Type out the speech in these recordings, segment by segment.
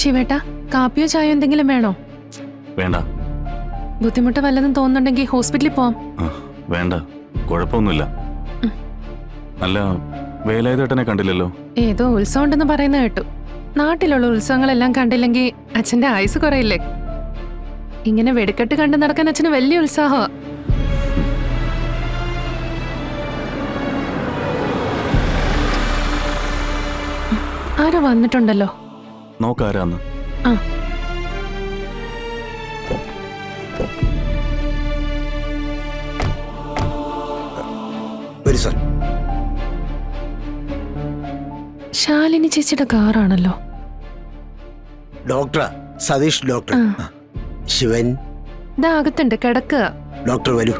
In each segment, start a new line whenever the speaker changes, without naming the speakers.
ശിവേട്ടാ, കാപ്പിയോ ചായയോ എന്തെങ്കിലും വേണോ?
വേണ്ട.
ബുദ്ധിമുട്ട് വല്ലതും തോന്നുന്നുണ്ടെങ്കിൽ ഹോസ്പിറ്റലിൽ പോവാം.
വേണ്ട, കുഴപ്പമൊന്നുമില്ല. അല്ല, വേലായുധേട്ടനെ കണ്ടില്ലല്ലോ?
ഏതോ ഉത്സവം ഉണ്ടെന്ന് പറയുന്ന കേട്ടു. നാട്ടിലുള്ള ഉത്സവങ്ങളെല്ലാം കണ്ടില്ലെങ്കിൽ അച്ഛന്റെ ആയുസ് കുറയില്ലേ? ഇങ്ങനെ വെടിക്കെട്ട് കണ്ടു നടക്കാൻ അച്ഛന് വലിയ ഉത്സാഹമാ. ആരോ വന്നിട്ടുണ്ടല്ലോ.
നോക്കാരാന്ന്.
ആ,
വരൂ സാർ.
ശാലിനി ചേച്ചിയുടെ കാറാണല്ലോ.
ഡോക്ടറാ, സതീഷ് ഡോക്ടർ.
ആ.
ശിവൻ
ഇതാ അകത്തുണ്ട്, കിടക്കുക.
ഡോക്ടർ വരൂ.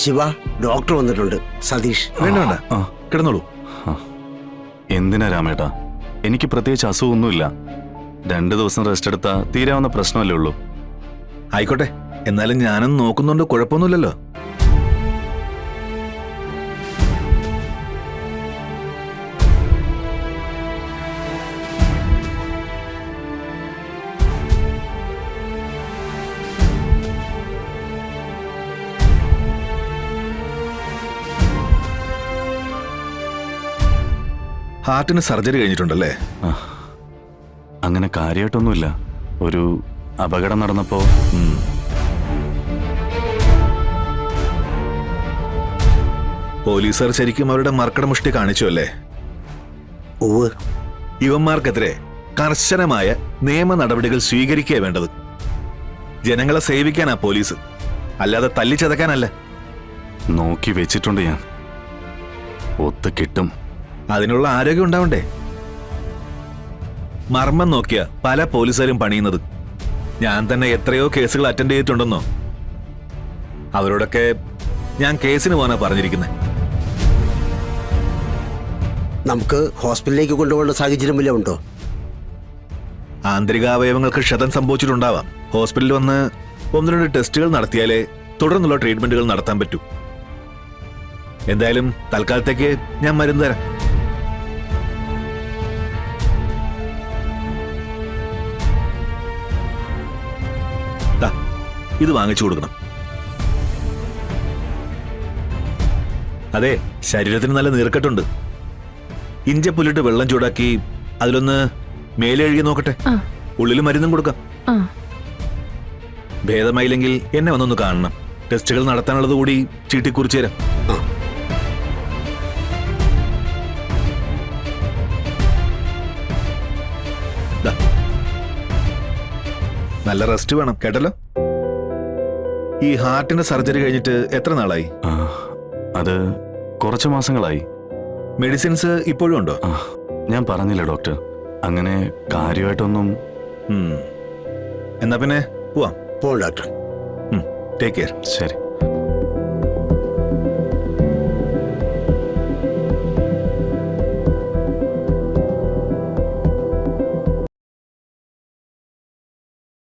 ശിവ, ഡോക്ടർ വന്നിട്ടുണ്ട്. സതീഷ്.
വേണ്ട വേണ്ട, കിടന്നോളൂ.
എന്തിനാ രാമേട്ടാ? എനിക്ക് പ്രത്യേകിച്ച് അസുഖമൊന്നുമില്ല. 2 ദിവസം റെസ്റ്റ് എടുത്താ തീരാവുന്ന പ്രശ്നമല്ലേ ഉള്ളൂ.
ആയിക്കോട്ടെ, എന്നാലും ഞാനും നോക്കുന്നുണ്ട്, കുഴപ്പമൊന്നുമില്ലല്ലോ. ഹാർട്ടിന് സർജറി കഴിഞ്ഞിട്ടുണ്ടല്ലേ?
അങ്ങനെ കാര്യമായിട്ടൊന്നുമില്ല. ഒരു അപകടം നടന്നപ്പോ.
പോലീസുകാർ ശരിക്കും അവരുടെ മർക്കടമുഷ്ടി കാണിച്ചു അല്ലേ?
ഓവ്.
ഇവന്മാർക്കെതിരെ കർശനമായ നിയമ നടപടികൾ സ്വീകരിക്കുക വേണ്ടത്. ജനങ്ങളെ സേവിക്കാനാ പോലീസ്, അല്ലാതെ തല്ലിച്ചതക്കാനല്ല.
നോക്കി വെച്ചിട്ടുണ്ട് ഞാൻ. ഒത്ത് കിട്ടും.
അതിനുള്ള ആരോഗ്യം ഉണ്ടാവണ്ടേ? മർമ്മം നോക്കിയ പല പോലീസുകാരും പണിയുന്നത്. ഞാൻ തന്നെ എത്രയോ കേസുകൾ അറ്റൻഡ് ചെയ്തിട്ടുണ്ടെന്നോ. അവരോടൊക്കെ ഞാൻ കേസിന് പോകാനാ പറഞ്ഞിരിക്കുന്നത്.
നമുക്ക് ഹോസ്പിറ്റലിലേക്ക് കൊണ്ടുപോകേണ്ട സാഹചര്യം വല്ലതും ഉണ്ടോ?
ആന്തരികാവയവങ്ങൾക്ക് ക്ഷതം സംഭവിച്ചിട്ടുണ്ടാവാം. ഹോസ്പിറ്റലിൽ വന്ന് 1-2 ടെസ്റ്റുകൾ നടത്തിയാലേ തുടർന്നുള്ള ട്രീറ്റ്മെന്റുകൾ നടത്താൻ പറ്റൂ. എന്തായാലും തൽക്കാലത്തേക്ക് ഞാൻ മരുന്ന് തരാം. ഇത് വാങ്ങിച്ചു കൊടുക്കണം. അതെ, ശരീരത്തിന് നല്ല നീർക്കെട്ടുണ്ട്. ഇഞ്ചപ്പുല്ലിട്ട് വെള്ളം ചൂടാക്കി അതിലൊന്ന് മേലെഴുകി നോക്കട്ടെ. ഉള്ളിൽ മരുന്നും കൊടുക്കാം. ഭേദമായില്ലെങ്കിൽ എന്നെ വന്നൊന്ന് കാണണം. ടെസ്റ്റുകൾ നടത്താനുള്ളത് കൂടി ചീട്ടി കുറിച്ചു തരാം. നല്ല റെസ്റ്റ് വേണം, കേട്ടല്ലോ. ഈ ഹാർട്ടിന്റെ സർജറി കഴിഞ്ഞിട്ട് എത്ര നാളായി?
അത് കുറച്ച് മാസങ്ങളായി.
മെഡിസിൻസ് ഇപ്പോഴും ഉണ്ടോ?
ഞാൻ പറഞ്ഞില്ല ഡോക്ടർ, അങ്ങനെ കാര്യമായിട്ടൊന്നും.
എന്നാ പിന്നെ പോവാം.
പോ ഡോക്ടർ.
Take care.
ശരി.